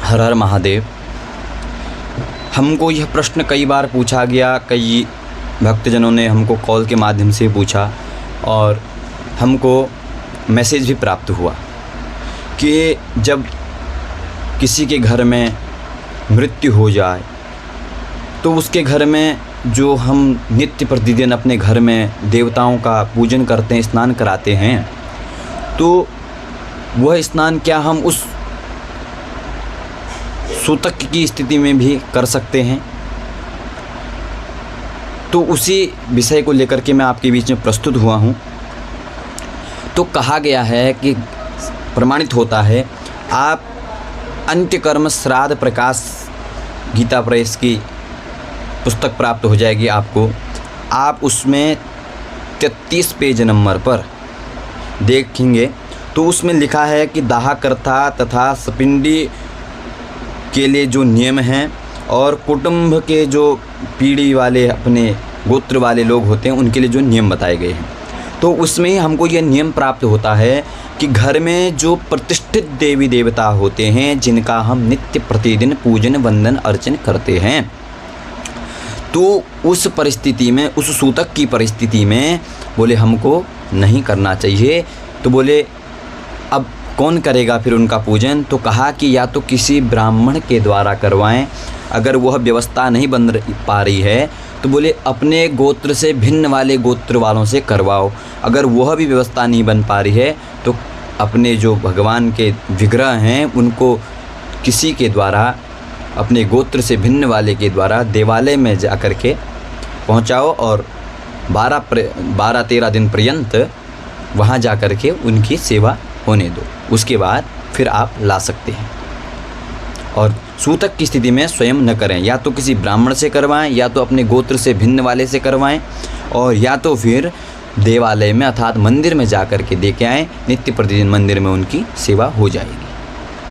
हर हर महादेव। हमको यह प्रश्न कई बार पूछा गया, कई भक्तजनों ने हमको कॉल के माध्यम से पूछा और हमको मैसेज भी प्राप्त हुआ कि जब किसी के घर में मृत्यु हो जाए तो उसके घर में जो हम नित्य प्रतिदिन अपने घर में देवताओं का पूजन करते हैं, स्नान कराते हैं, तो वह स्नान क्या हम उस सूतक की स्थिति में भी कर सकते हैं? तो उसी विषय को लेकर के मैं आपके बीच में प्रस्तुत हुआ हूँ। तो कहा गया है कि प्रमाणित होता है, आप अंत्यकर्म श्राद्ध प्रकाश गीता प्रेस की पुस्तक प्राप्त हो जाएगी आपको। आप उसमें 33 पेज नंबर पर देखेंगे तो उसमें लिखा है कि दाहकर्ता तथा सपिंडी के लिए जो नियम हैं और कुटुंब के जो पीढ़ी वाले अपने गोत्र वाले लोग होते हैं उनके लिए जो नियम बताए गए हैं, तो उसमें हमको ये नियम प्राप्त होता है कि घर में जो प्रतिष्ठित देवी देवता होते हैं जिनका हम नित्य प्रतिदिन पूजन वंदन अर्चन करते हैं, तो उस परिस्थिति में, उस सूतक की परिस्थिति में बोले हमको नहीं करना चाहिए। तो बोले अब कौन करेगा फिर उनका पूजन? तो कहा कि या तो किसी ब्राह्मण के द्वारा करवाएं, अगर वह व्यवस्था नहीं बन पा रही है तो बोले अपने गोत्र से भिन्न वाले गोत्र वालों से करवाओ, अगर वह भी व्यवस्था नहीं बन पा रही है तो अपने जो भगवान के विग्रह हैं उनको किसी के द्वारा, अपने गोत्र से भिन्न वाले के द्वारा देवालय में जा कर के पहुँचाओ और 12-13 दिन पर्यंत वहाँ जा कर के उनकी सेवा होने दो, उसके बाद फिर आप ला सकते हैं। और सूतक की स्थिति में स्वयं न करें, या तो किसी ब्राह्मण से करवाएं, या तो अपने गोत्र से भिन्न वाले से करवाएं, और या तो फिर देवालय में अर्थात मंदिर में जा कर के दे के आएँ, नित्य प्रतिदिन मंदिर में उनकी सेवा हो जाएगी।